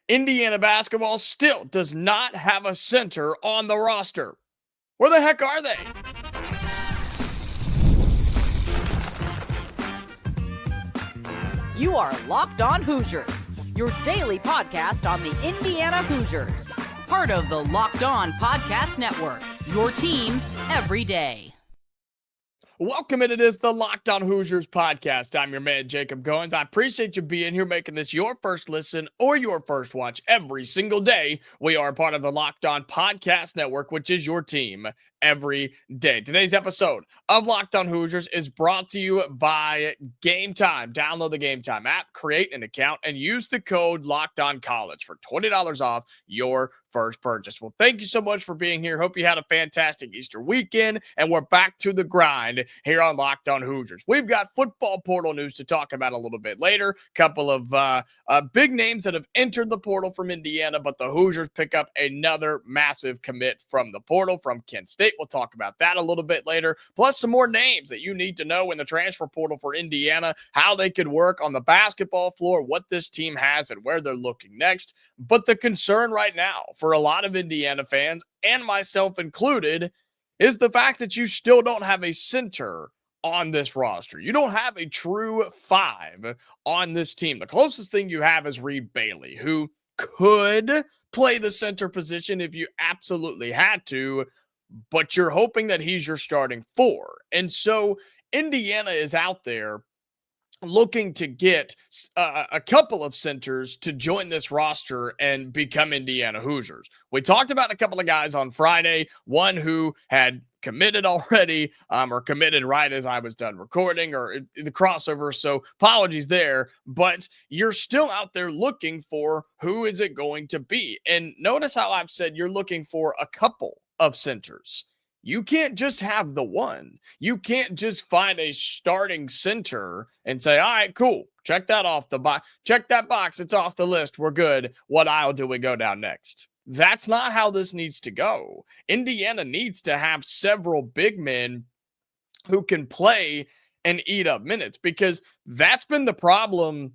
Indiana basketball still does not have a center on the roster. Where the heck are they? You are Locked On Hoosiers, your daily podcast on the Indiana Hoosiers. Part of the Locked On Podcast Network, your team every day. Welcome, it is the Locked On Hoosiers podcast. I'm your man, Jacob Goins. I appreciate you being here, making this your first listen or your first watch every single day. We are part of the Locked On Podcast Network, which is your team every day. Today's episode of Locked On Hoosiers is brought to you by Game Time. Download the Game Time app, create an account, and use the code Locked On College for $20 off your first purchase. Well, thank you so much for being here. Hope you had a fantastic Easter weekend, and we're back to the grind here on Locked On Hoosiers. We've got football portal news to talk about a little bit later. Couple of big names that have entered the portal from Indiana, but the Hoosiers pick up another massive commit from the portal from Kent State. We'll talk about that a little bit later, plus some more names that you need to know in the transfer portal for Indiana, how they could work on the basketball floor, what this team has, and where they're looking next. But the concern right now for a lot of Indiana fans, and myself included, is the fact that you still don't have a center on this roster. You don't have a true five on this team. The closest thing you have is Reed Bailey, who could play the center position if you absolutely had to, but you're hoping that he's your starting four. And so Indiana is out there looking to get a couple of centers to join this roster and become Indiana Hoosiers. We talked about a couple of guys on Friday, one who had committed already, or committed right as I was done recording, or the crossover, so apologies there, but you're still out there looking for who is it going to be. And notice how I've said you're looking for a couple of centers. You can't just have the one. You can't just find a starting center and say, all right, cool, check that off the box. Check that box. It's off the list. We're good. What aisle do we go down next? That's not how this needs to go. Indiana needs to have several big men who can play and eat up minutes, because that's been the problem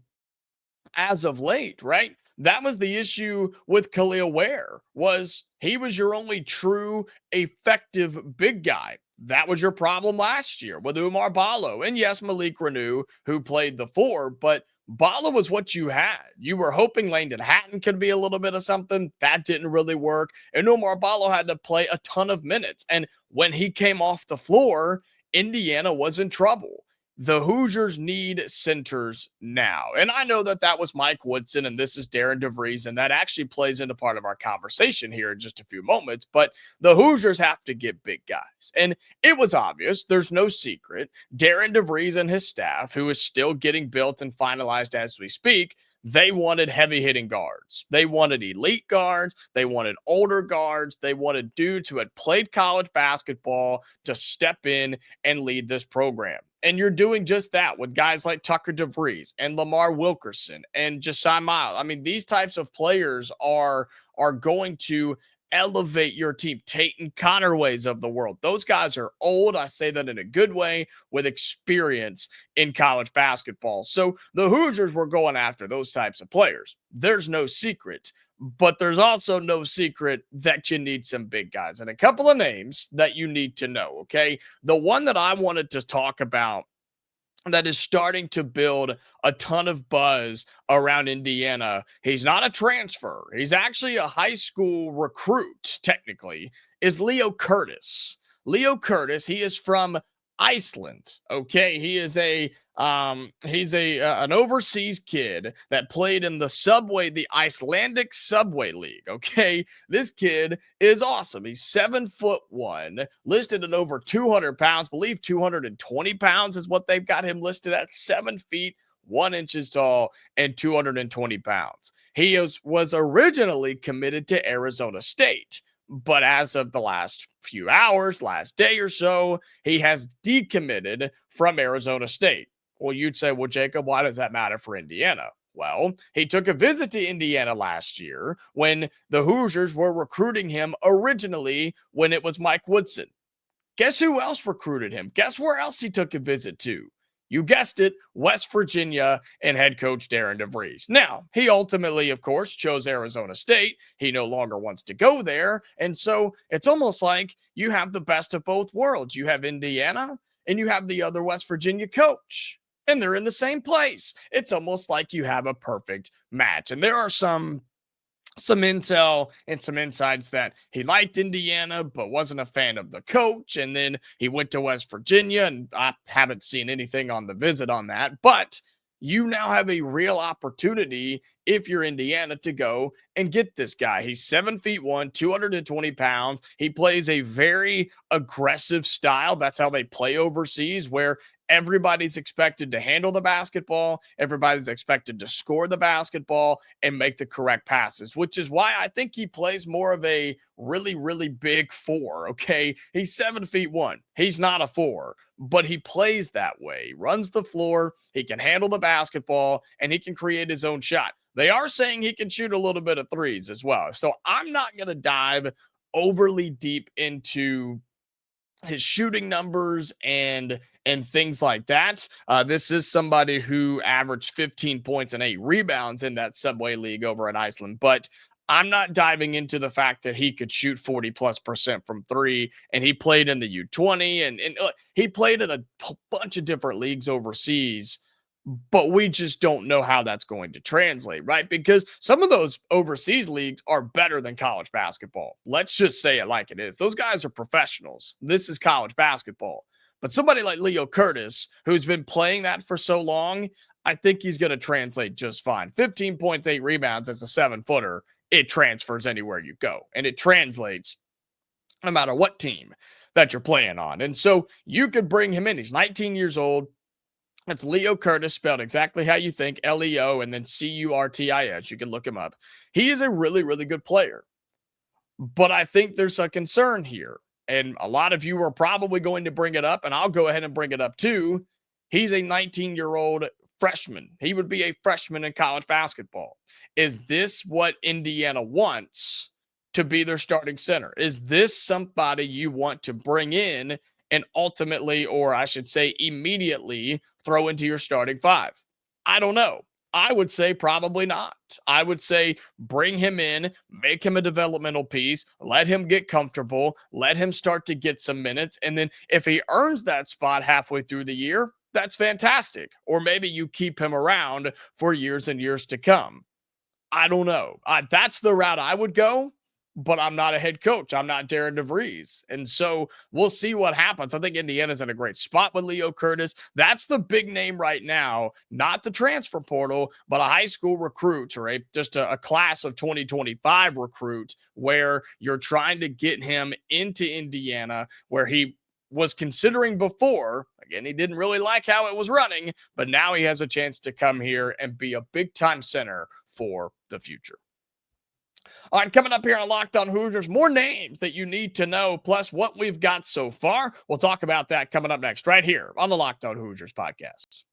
as of late, right? That was the issue with Khalil Ware, was he was your only true effective big guy. That was your problem last year with Umar Ballo. And yes, Malik Renew, who played the four, but Ballo was what you had. You were hoping Langdon Hatton could be a little bit of something. That didn't really work. And Umar Ballo had to play a ton of minutes. And when he came off the floor, Indiana was in trouble. The Hoosiers need centers now. And I know that that was Mike Woodson and this is Darren Devries, and that actually plays into part of our conversation here in just a few moments. But the Hoosiers have to get big guys. And it was obvious. There's no secret. Darren Devries and his staff, who is still getting built and finalized as we speak, they wanted heavy-hitting guards. They wanted elite guards. They wanted older guards. They wanted dudes who had played college basketball to step in and lead this program. And you're doing just that with guys like Tucker Devries and Lamar Wilkerson and Josiah Miles. I mean, these types of players are going to elevate your team. Tayton Connerways of the world. Those guys are old. I say that in a good way, with experience in college basketball. So the Hoosiers were going after those types of players. There's no secret, but there's also no secret that you need some big guys, and a couple of names that you need to know. Okay. The one that I wanted to talk about that is starting to build a ton of buzz around Indiana. He's not a transfer. He's actually a high school recruit, technically, is Leo Curtis. Leo Curtis, he is from Iceland. Okay. He is an overseas kid that played in the Icelandic Subway League. Okay. This kid is awesome. He's 7'1", listed at over 200 pounds, believe 220 pounds is what they've got him listed at. 7 feet, 1 inches tall, and 220 pounds. He was originally committed to Arizona State, but as of the last few hours, last day or so, he has decommitted from Arizona State. Well, you'd say, well, Jacob, why does that matter for Indiana? Well, he took a visit to Indiana last year when the Hoosiers were recruiting him originally when it was Mike Woodson. Guess who else recruited him? Guess where else he took a visit to? You guessed it, West Virginia and head coach Darren Devries. Now, he ultimately, of course, chose Arizona State. He no longer wants to go there. And so it's almost like you have the best of both worlds. You have Indiana and you have the other West Virginia coach, and they're in the same place. It's almost like you have a perfect match. And there are some intel and some insights that he liked Indiana but wasn't a fan of the coach, and then he went to West Virginia, and I haven't seen anything on the visit on that. But you now have a real opportunity if you're Indiana to go and get this guy. He's 7'1", 220 pounds. He plays a very aggressive style. That's how they play overseas, where everybody's expected to handle the basketball. Everybody's expected to score the basketball and make the correct passes, which is why I think he plays more of a really, really big four. Okay. He's 7'1". He's not a four, but he plays that way. He runs the floor. He can handle the basketball and he can create his own shot. They are saying he can shoot a little bit of threes as well. So I'm not going to dive overly deep into his shooting numbers and things like that. This is somebody who averaged 15 points and 8 rebounds in that Subway League over at Iceland, but I'm not diving into the fact that he could shoot 40+% from three, and he played in the U20 and he played in a bunch of different leagues overseas. But we just don't know how that's going to translate, right? Because some of those overseas leagues are better than college basketball. Let's just say it like it is. Those guys are professionals. This is college basketball. But somebody like Leo Curtis, who's been playing that for so long, I think he's going to translate just fine. 15 points, 8 rebounds as a 7-footer. It transfers anywhere you go. And it translates no matter what team that you're playing on. And so you could bring him in. He's 19 years old. It's Leo Curtis, spelled exactly how you think, Leo, and then Curtis. You can look him up. He is a really, really good player. But I think there's a concern here. And a lot of you are probably going to bring it up, and I'll go ahead and bring it up too. He's a 19-year-old freshman. He would be a freshman in college basketball. Is this what Indiana wants to be their starting center? Is this somebody you want to bring in and ultimately, or I should say immediately, throw into your starting five? I don't know. I would say probably not. I would say bring him in, make him a developmental piece, let him get comfortable, let him start to get some minutes. And then if he earns that spot halfway through the year, that's fantastic. Or maybe you keep him around for years and years to come. I don't know. That's the route I would go. But I'm not a head coach. I'm not Darren Devries. And so we'll see what happens. I think Indiana's in a great spot with Leo Curtis. That's the big name right now, not the transfer portal, but a high school recruit or just a class of 2025 recruit where you're trying to get him into Indiana, where he was considering before. Again, he didn't really like how it was running, but now he has a chance to come here and be a big-time center for the future. All right, coming up here on Locked On Hoosiers, more names that you need to know, plus what we've got so far. We'll talk about that coming up next, right here on the Locked On Hoosiers podcast.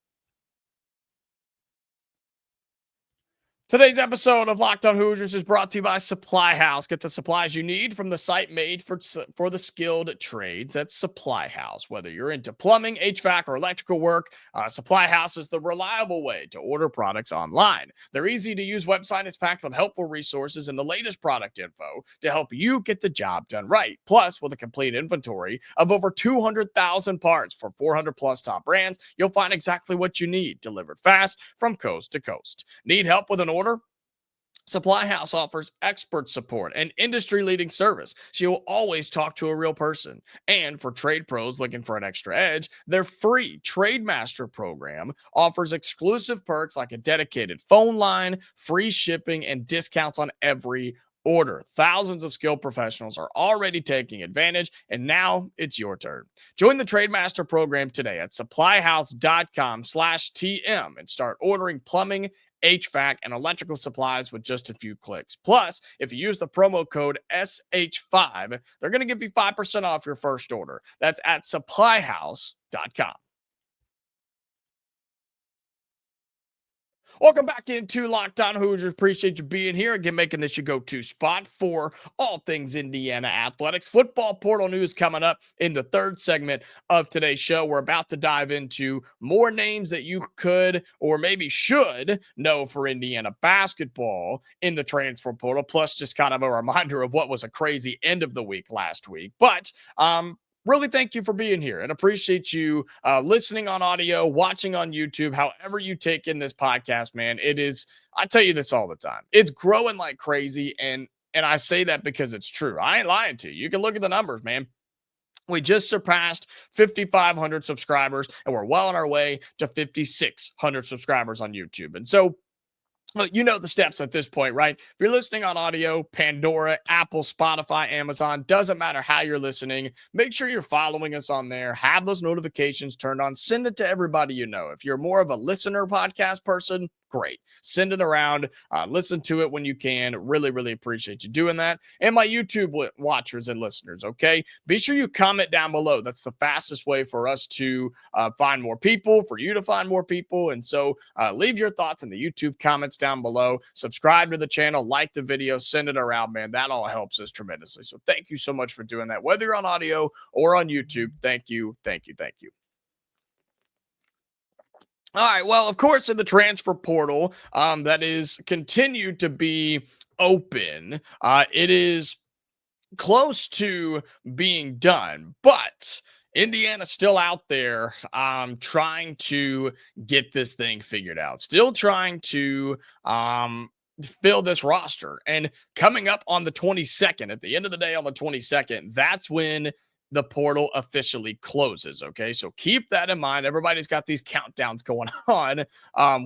Today's episode of Locked On Hoosiers is brought to you by Supply House. Get the supplies you need from the site made for the skilled trades. That's Supply House. Whether you're into plumbing, HVAC, or electrical work, Supply House is the reliable way to order products online. Their easy-to-use website is packed with helpful resources and the latest product info to help you get the job done right. Plus, with a complete inventory of over 200,000 parts for 400-plus top brands, you'll find exactly what you need, delivered fast from coast to coast. Need help with an order? Supply House offers expert support and industry-leading service. She will always talk to a real person. And for trade pros looking for an extra edge, their free Trade Master program offers exclusive perks like a dedicated phone line, free shipping, and discounts on every order. Thousands of skilled professionals are already taking advantage, and now it's your turn. Join the Trade Master program today at supplyhouse.com/TM and start ordering plumbing, HVAC, and electrical supplies with just a few clicks. Plus, if you use the promo code SH5, they're going to give you 5% off your first order. That's at supplyhouse.com. Welcome back into Locked On Hoosiers. Appreciate you being here. Again, making this your go-to spot for all things Indiana athletics. Football portal news coming up in the third segment of today's show. We're about to dive into more names that you could or maybe should know for Indiana basketball in the transfer portal, plus just kind of a reminder of what was a crazy end of the week last week. But really thank you for being here and appreciate you listening on audio, watching on YouTube, however you take in this podcast, man. It is, I tell you this all the time, it's growing like crazy. And I say that because it's true. I ain't lying to you. You can look at the numbers, man. We just surpassed 5,500 subscribers and we're well on our way to 5,600 subscribers on YouTube. And so, you know the steps at this point, right? If you're listening on audio, Pandora, Apple, Spotify, Amazon, doesn't matter how you're listening, make sure you're following us on there. Have those notifications turned on. Send it to everybody you know. If you're more of a listener podcast person, great. Send it around. Listen to it when you can. Really, really appreciate you doing that. And my YouTube watchers and listeners, okay? Be sure you comment down below. That's the fastest way for us to find more people, for you to find more people. And so leave your thoughts in the YouTube comments down below. Subscribe to the channel, like the video, send it around, man. That all helps us tremendously. So thank you so much for doing that. Whether you're on audio or on YouTube, thank you, thank you, thank you. All right. Well, of course, in the transfer portal, that is continued to be open. It is close to being done, but Indiana's still out there trying to get this thing figured out, still trying to fill this roster. And coming up on the 22nd, at the end of the day on the 22nd, that's when the portal officially closes. Okay. So keep that in mind. Everybody's got these countdowns going on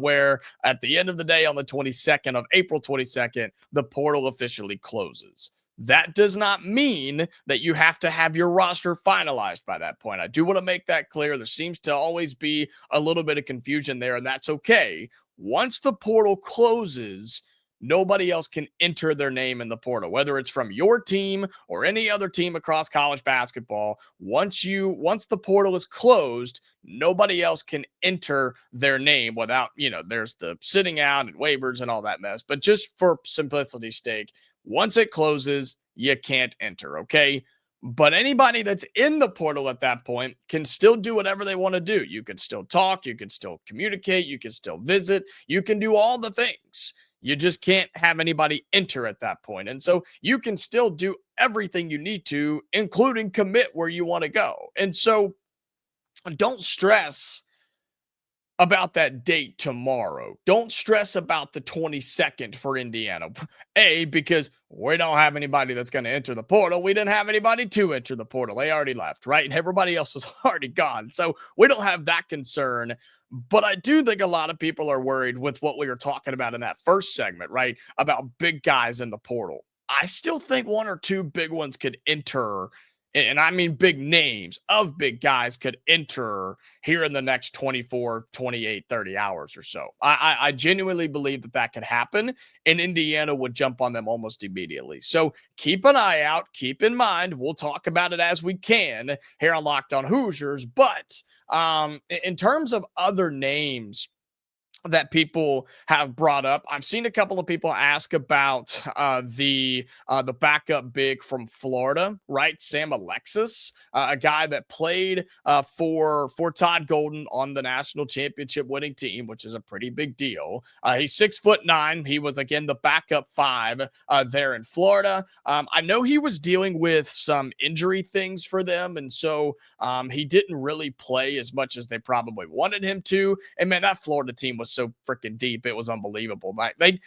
where at the end of the day on the 22nd of April 22nd, the portal officially closes. That does not mean that you have to have your roster finalized by that point. I do want to make that clear. There seems to always be a little bit of confusion there, and that's okay. Once the portal closes, nobody else can enter their name in the portal, whether it's from your team or any other team across college basketball. Once the portal is closed, nobody else can enter their name without, there's the sitting out and waivers and all that mess. But just for simplicity's sake, once it closes, you can't enter, okay? But anybody that's in the portal at that point can still do whatever they want to do. You can still talk, you can still communicate, you can still visit, you can do all the things. You just can't have anybody enter at that point. And so you can still do everything you need to, including commit where you want to go. And so don't stress about that date tomorrow. Don't stress about the 22nd for Indiana. Because we don't have anybody that's going to enter the portal. We didn't have anybody to enter the portal. They already left, right? And everybody else was already gone. So we don't have that concern. But I do think a lot of people are worried with what we were talking about in that first segment, right? About big guys in the portal. I still think one or two big ones could enter, and I mean big names of big guys could enter here in the next 24, 28, 30 hours or so. I genuinely believe that could happen, and Indiana would jump on them almost immediately. So keep an eye out. Keep in mind, we'll talk about it as we can here on Locked On Hoosiers. But in terms of other names that people have brought up, I've seen a couple of people ask about the backup big from Florida, right? Sam Alexis, a guy that played for Todd Golden on the national championship winning team, which is a pretty big deal. He's 6'9". He was again the backup 5 there in Florida. I know he was dealing with some injury things for them, and so he didn't really play as much as they probably wanted him to. And man, that Florida team was so freaking deep. It was unbelievable. Like they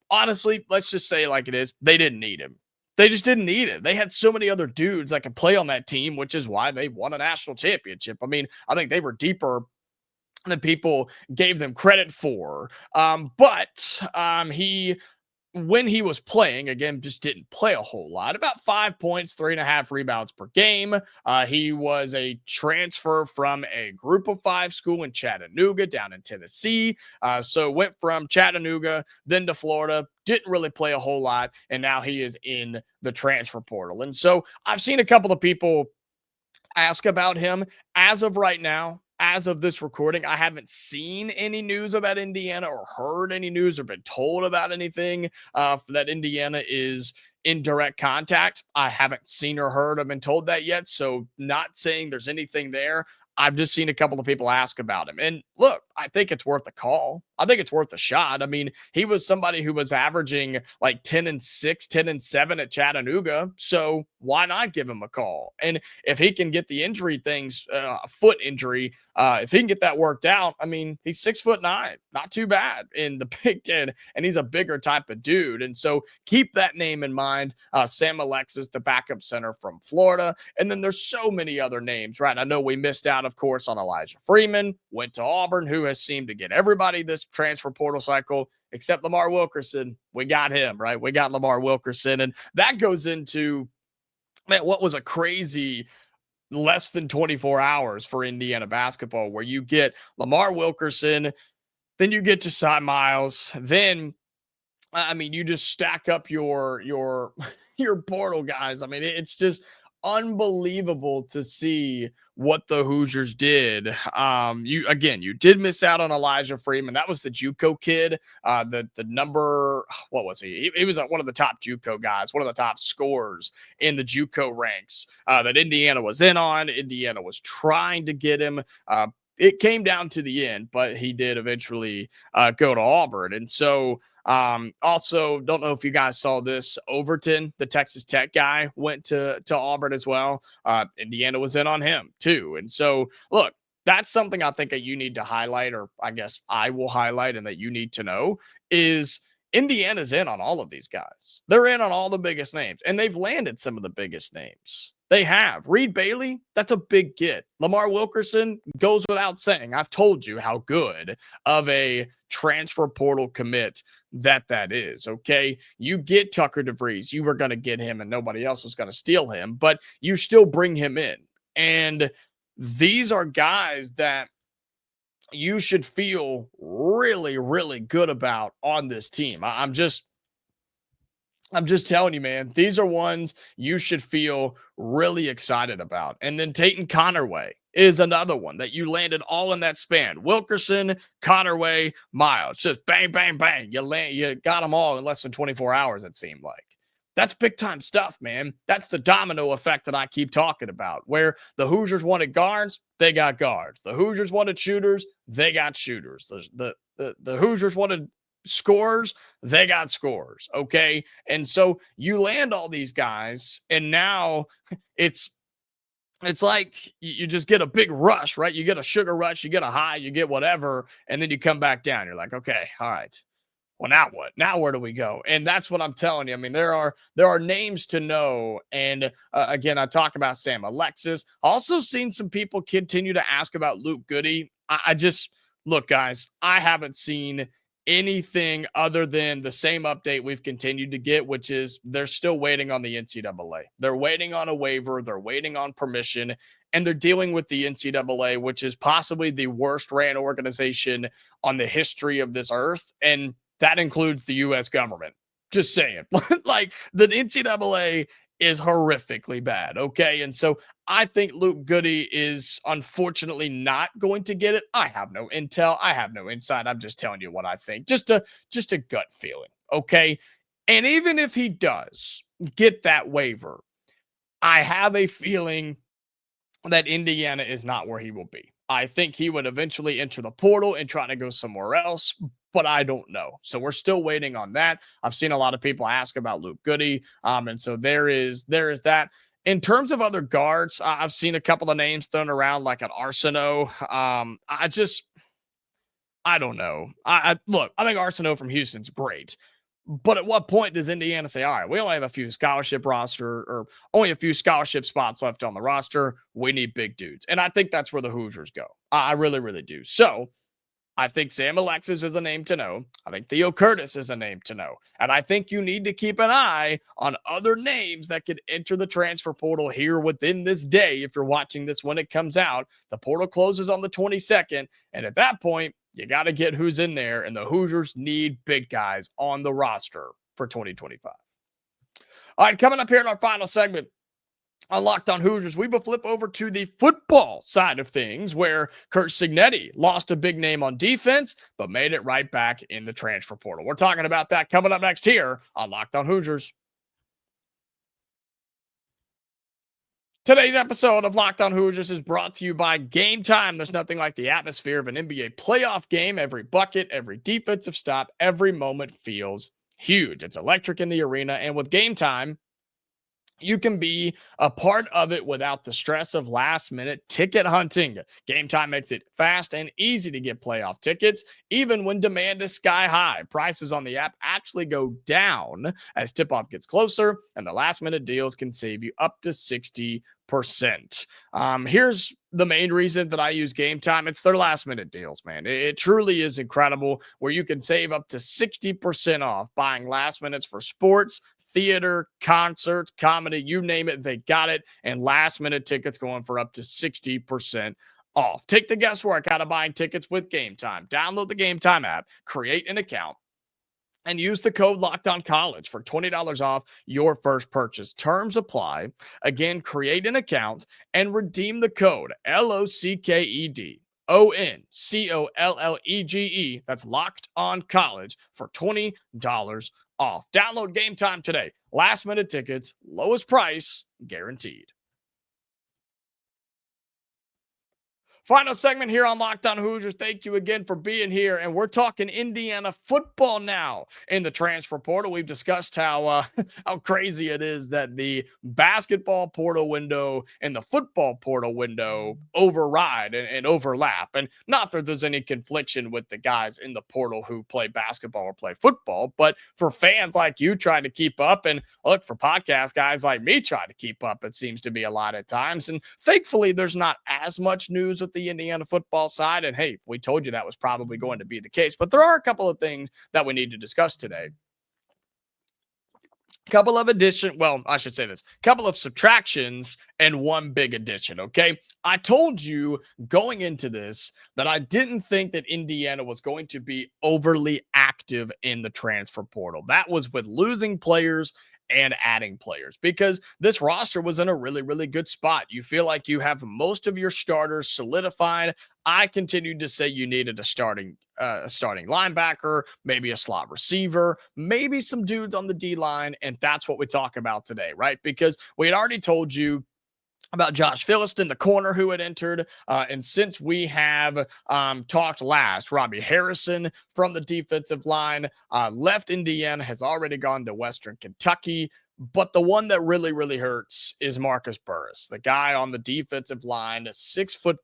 honestly, let's just say it like it is. They didn't need him. They just didn't need it. They had so many other dudes that could play on that team, which is why they won a national championship. I mean, I think they were deeper than people gave them credit for. But he when he was playing, again, just didn't play a whole lot. About 5 points, 3.5 rebounds per game. He was a transfer from a group of 5 school in Chattanooga down in Tennessee. So went from Chattanooga, then to Florida, didn't really play a whole lot, and now he is in the transfer portal. And so I've seen a couple of people ask about him. As of right now, as of this recording, I haven't seen any news about Indiana or heard any news or been told about anything that Indiana is in direct contact. I haven't seen or heard or been told that yet. So, not saying there's anything there. I've just seen a couple of people ask about him. And look, I think it's worth a call. I think it's worth a shot. I mean, he was somebody who was averaging like 10-6, 10-7 at Chattanooga. So why not give him a call? And if he can get the injury things, foot injury, if he can get that worked out, I mean, he's 6'9", not too bad in the Big Ten, and he's a bigger type of dude. And so keep that name in mind. Sam Alexis, the backup center from Florida. And then there's so many other names, right? I know we missed out, of course, on Elijah Freeman, went to Auburn, who has seemed to get everybody this transfer portal cycle, except Lamar Wilkerson. We got him, right? We got Lamar Wilkerson. And that goes into, man, what was a crazy less than 24 hours for Indiana basketball, where you get Lamar Wilkerson, then you get to Cy Miles, then I mean, you just stack up your your portal guys. I mean, it's just unbelievable to see what the Hoosiers did. You did miss out on Elijah Freeman. That was the JUCO kid. The number, what was he? He was one of the top JUCO guys, one of the top scorers in the JUCO ranks that Indiana was in on. Indiana was trying to get him. It came down to the end, but he did eventually go to Auburn. And so also, don't know if you guys saw this. Overton, the Texas Tech guy, went to Auburn as well. Indiana was in on him too. And so, look, that's something I think that you need to highlight, or I guess I will highlight, and that you need to know is Indiana's in on all of these guys. They're in on all the biggest names, and they've landed some of the biggest names. They have. Reed Bailey, that's a big get. Lamar Wilkerson goes without saying. I've told you how good of a transfer portal commit that is, okay? You get Tucker Devries. You were going to get him, and nobody else was going to steal him, but you still bring him in. And these are guys that you should feel really, really good about on this team. I'm just telling you, man, these are ones you should feel really excited about. And then Tayton Connerway is another one that you landed all in that span. Wilkerson, Connerway, Miles, just bang, bang, bang. You got them all in less than 24 hours, it seemed like. That's big time stuff, man. That's the domino effect that I keep talking about, where the Hoosiers wanted guards, they got guards. The Hoosiers wanted shooters, they got shooters. The Hoosiers wanted scorers, they got scorers. Okay. And so you land all these guys, and now it's like you just get a big rush, right? You get a sugar rush, you get a high, you get whatever, and then you come back down. You're like, okay, all right. Well, now what? Now where do we go? And that's what I'm telling you. I mean, there are names to know. And again, I talk about Sam Alexis. Also seen some people continue to ask about Luke Goody. I just, look, guys, I haven't seen anything other than the same update we've continued to get, which is they're still waiting on the NCAA. They're waiting on a waiver. They're waiting on permission. And they're dealing with the NCAA, which is possibly the worst ran organization on the history of this earth. And that includes the U.S. government. Just saying. Like, the NCAA is horrifically bad, okay? And so I think Luke Goody is unfortunately not going to get it. I have no intel. I have no insight. I'm just telling you what I think. Just a gut feeling, okay? And even if he does get that waiver, I have a feeling that Indiana is not where he will be. I think he would eventually enter the portal and try to go somewhere else, but I don't know. So we're still waiting on that. I've seen a lot of people ask about Luke Goody. And so there is that. In terms of other guards, I've seen a couple of names thrown around, like an Arsenault. I don't know. Look, I think Arsenault from Houston's great. But at what point does Indiana say, all right, we only have a few scholarship spots left on the roster. We need big dudes. And I think that's where the Hoosiers go. I really, really do. So I think Sam Alexis is a name to know. I think Theo Curtis is a name to know. And I think you need to keep an eye on other names that could enter the transfer portal here within this day. If you're watching this when it comes out, the portal closes on the 22nd. And at that point, you got to get who's in there, and the Hoosiers need big guys on the roster for 2025. All right, coming up here in our final segment, On Locked On Hoosiers, we will flip over to the football side of things, where Kurt Cignetti lost a big name on defense, but made it right back in the transfer portal. We're talking about that coming up next here on Locked On Hoosiers. Today's episode of Locked On Hoosiers is brought to you by Game Time. There's nothing like the atmosphere of an NBA playoff game. Every bucket, every defensive stop, every moment feels huge. It's electric in the arena, and with Game Time, you can be a part of it without the stress of last-minute ticket hunting. Game Time makes it fast and easy to get playoff tickets, even when demand is sky high. Prices on the app actually go down as tip-off gets closer, and the last-minute deals can save you up to 60%. Here's the main reason that I use Game Time. It's their last-minute deals, man. It truly is incredible, where you can save up to 60% off buying last minutes for sports, theater, concerts, comedy, you name it, they got it. And last minute tickets going for up to 60% off. Take the guesswork out of buying tickets with Game Time. Download the Game Time app, create an account, and use the code LOCKEDONCollege for $20 off your first purchase. Terms apply. Again, create an account and redeem the code LOCKEDONCOLLEGE. That's Locked On College for $20 off. Download Game Time today. Last minute tickets, lowest price guaranteed. Final segment here on Locked On Hoosiers. Thank you again for being here. And we're talking Indiana football now in the transfer portal. We've discussed how crazy it is that the basketball portal window and the football portal window override and overlap. And not that there's any confliction with the guys in the portal who play basketball or play football, but for fans like you trying to keep up, and look, for podcast guys like me trying to keep up, it seems to be a lot at times. And thankfully, there's not as much news with the Indiana football side. And hey, we told you that was probably going to be the case, but there are a couple of things that we need to discuss today. Couple of subtractions and one big addition. Okay. I told you going into this that I didn't think that Indiana was going to be overly active in the transfer portal. That was with losing players and adding players, because this roster was in a really, really good spot. You feel like you have most of your starters solidified. I continued to say you needed a starting linebacker, maybe a slot receiver, maybe some dudes on the D-line, and that's what we talk about today, right? Because we had already told you about Josh Philliston, the corner who had entered. And since we have talked last, Robbie Harrison from the defensive line left Indiana, has already gone to Western Kentucky. But the one that really, really hurts is Marcus Burris, the guy on the defensive line, 6'5",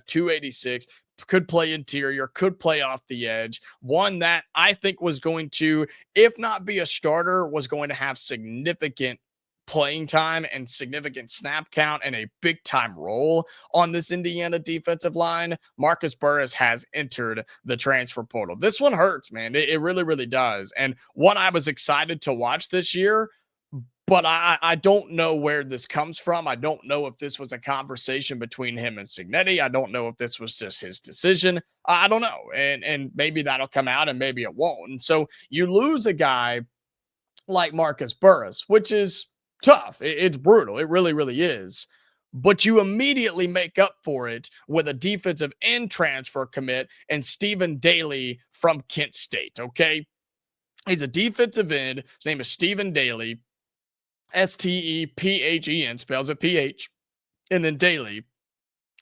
286, could play interior, could play off the edge. One that I think was going to, if not be a starter, was going to have significant playing time and significant snap count and a big time role on this Indiana defensive line. Marcus Burris has entered the transfer portal. This one hurts, man. It really, really does. And one I was excited to watch this year, but I don't know where this comes from. I don't know if this was a conversation between him and Cignetti. I don't know if this was just his decision. I don't know. And maybe that'll come out and maybe it won't. And so you lose a guy like Marcus Burris, which is tough. It's brutal. It really, really is. But you immediately make up for it with a defensive end transfer commit and Stephen Daley from Kent State, okay? He's a defensive end. His name is Stephen Daley, Stephen, spells it PH, and then Daley.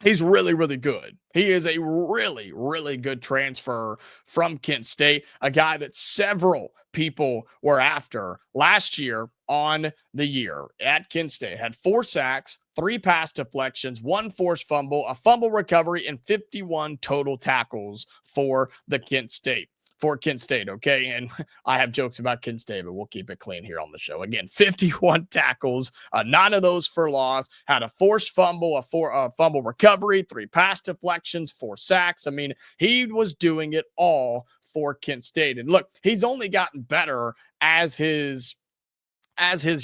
He's really, really good. He is a really, really good transfer from Kent State, a guy that several people were after last year on the year at Kent State. Had 4 sacks, 3 pass deflections, 1 forced fumble, a fumble recovery, and 51 total tackles for Kent State. Okay? And I have jokes about Kent State, but we'll keep it clean here on the show. Again, 51 tackles, 9 of those for loss, had a forced fumble, a fumble recovery, 3 pass deflections, 4 sacks. I mean, he was doing it all for Kent State. And look, he's only gotten better as his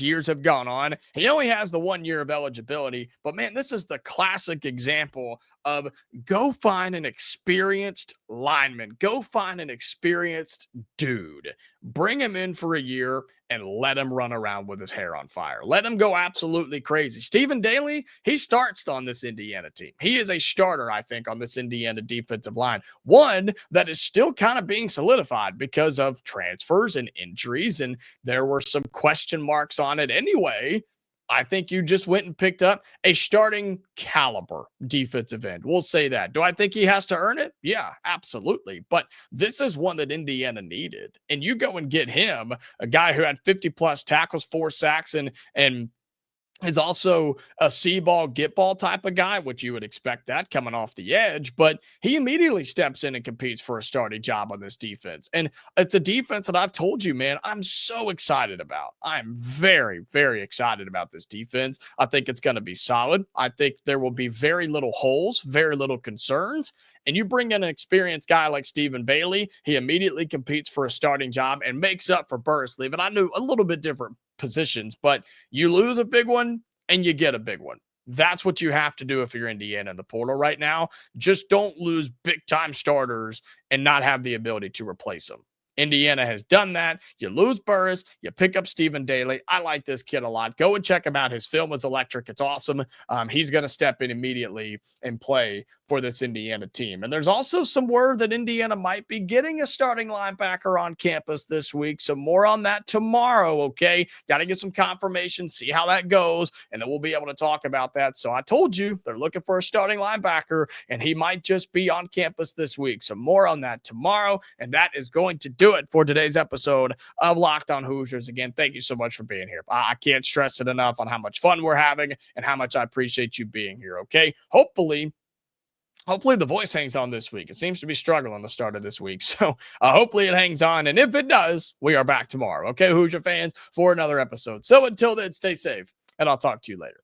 years have gone on. He only has the 1 year of eligibility, but man, this is the classic example of go find an experienced lineman, go find an experienced dude, bring him in for a year and let him run around with his hair on fire. Let him go absolutely crazy. Stephen Daley, he starts on this Indiana team. He is a starter, I think, on this Indiana defensive line. One that is still kind of being solidified because of transfers and injuries, and there were some question marks on it anyway. I think you just went and picked up a starting caliber defensive end. We'll say that. Do I think he has to earn it? Yeah, absolutely. But this is one that Indiana needed. And you go and get him, a guy who had 50 plus tackles, 4 sacks, and is also a see ball, get ball type of guy, which you would expect that coming off the edge, but he immediately steps in and competes for a starting job on this defense. And it's a defense that I've told you, man, I'm so excited about. I'm very, very excited about this defense. I think it's going to be solid. I think there will be very little holes, very little concerns. And you bring in an experienced guy like Stephen Daley, he immediately competes for a starting job and makes up for Burris leaving. I knew a little bit different positions, but you lose a big one and you get a big one. That's what you have to do if you're Indiana in the portal right now. Just don't lose big time starters and not have the ability to replace them. Indiana has done that. You lose Burris, you pick up Stephen Daley. I like this kid a lot. Go and check him out. His film is electric. It's awesome. He's going to step in immediately and play for this Indiana team. And there's also some word that Indiana might be getting a starting linebacker on campus this week. So more on that tomorrow, okay? Got to get some confirmation, see how that goes, and then we'll be able to talk about that. So I told you they're looking for a starting linebacker, and he might just be on campus this week. So more on that tomorrow, and that is going to do it for today's episode of Locked On Hoosiers. Again, thank you so much for being here. I can't stress it enough on how much fun we're having and how much I appreciate you being here, okay? Hopefully the voice hangs on this week. It seems to be struggling the start of this week. So hopefully it hangs on. And if it does, we are back tomorrow. Okay, Hoosier fans, for another episode. So until then, stay safe, and I'll talk to you later.